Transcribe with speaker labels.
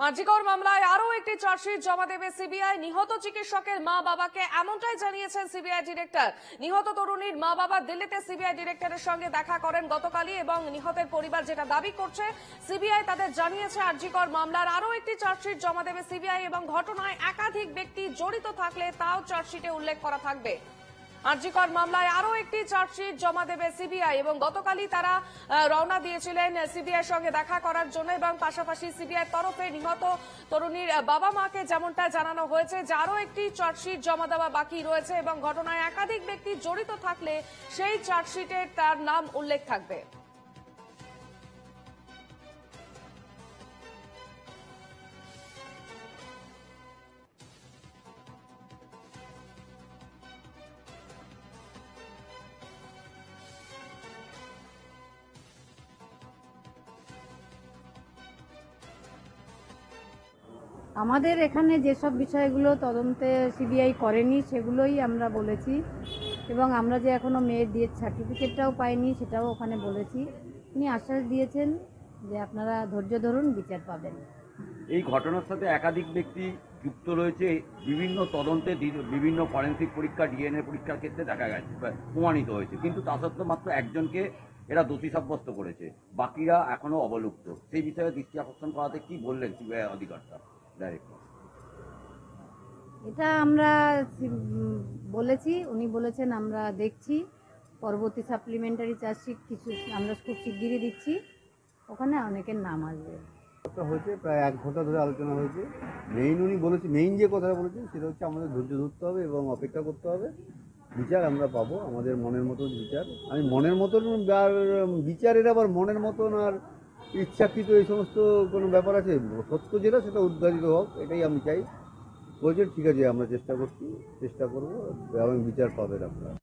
Speaker 1: আরজিকর মামলায় আরও একটি চার্জশিট জমা দেবে সিবিআই। নিহত চিকিৎসকের মা বাবাকে এমনটাই জানিয়েছেন সিবিআই ডিরেক্টর। নিহত তরুণীর মা বাবা দিল্লিতে সিবিআই ডিরেক্টরের সঙ্গে দেখা করেন গতকালই এবং নিহতের পরিবার যেটা দাবি করছে, সিবিআই তাদের জানিয়েছে আরজিকর মামলার আরও একটি চার্জশিট জমা দেবে সিবিআই এবং ঘটনায় একাধিক ব্যক্তি জড়িত থাকলে তাও চার্জশিটে উল্লেখ করা থাকবে। আরজিকর মামলায় আরও একটি চার্জশিট জমা দেবে সিবিআই এবং গতকালই তারা রওনা দিয়েছিলেন সিবিআই সঙ্গে দেখা করার জন্য এবং পাশাপাশি সিবিআই তরফে নিহত তরুণীর বাবা মাকে যেমনটা জানানো হয়েছে যে আরও একটি চার্জশিট জমা দেওয়া বাকি রয়েছে এবং ঘটনায় একাধিক ব্যক্তি জড়িত থাকলে সেই চার্জশিটে তার নাম উল্লেখ থাকবে।
Speaker 2: আমাদের এখানে যেসব বিষয়গুলো তদন্তে সিবিআই করেনি সেগুলোই আমরা বলেছি এবং আমরা যে এখনো মেয়ের ডেথ সার্টিফিকেটটাও পাইনি সেটাও ওখানে বলেছি। উনি আশ্বাস দিয়েছেন যে আপনারা ধৈর্য ধরুন, বিচার পাবেন।
Speaker 3: এই ঘটনার সাথে একাধিক ব্যক্তি যুক্ত রয়েছে, বিভিন্ন তদন্তে বিভিন্ন ফরেন্সিক পরীক্ষা ডিএনএ পরীক্ষার ক্ষেত্রে দেখা গেছে প্রমাণিত হয়েছে, কিন্তু তা সত্ত্বেও মাত্র একজনকে এরা দোষী সাব্যস্ত করেছে, বাকিরা এখনো অবলুপ্ত। সেই বিষয়ে দৃষ্টি আকর্ষণ করাতে কি বললেন সিবিআই অধিকর্তা ডাইরেক্টর?
Speaker 2: এটা আমরা বলেছি, উনি বলেছেন আমরা দেখছি, পরবর্তী সাপ্লিমেন্টারি চার্জশিট কিছু আমরা খুব শিগগিরই দিচ্ছি, ওখানে অনেকের নাম আসবে।
Speaker 4: হয়েছে প্রায় 1 ঘন্টা ধরে আলোচনা হয়েছে। উনি বলেছে, মেইন যে কথাটা বলেছেন সেটা হচ্ছে আমাদের ধৈর্য ধরতে হবে এবং অপেক্ষা করতে হবে। বিচার আমরা পাবো, আমাদের মনের মতন বিচার। আমি মনের মতন আর বিচারের আবার মনের মতন আর ইচ্ছাকৃত এই সমস্ত কোনো ব্যাপার আছে? সত্য যেটা সেটা উদ্ঘাটিত হোক, এটাই আমি চাই। বলছেন ঠিক আছে, আমরা চেষ্টা করবো এবং বিচার পাবেন আপনারা।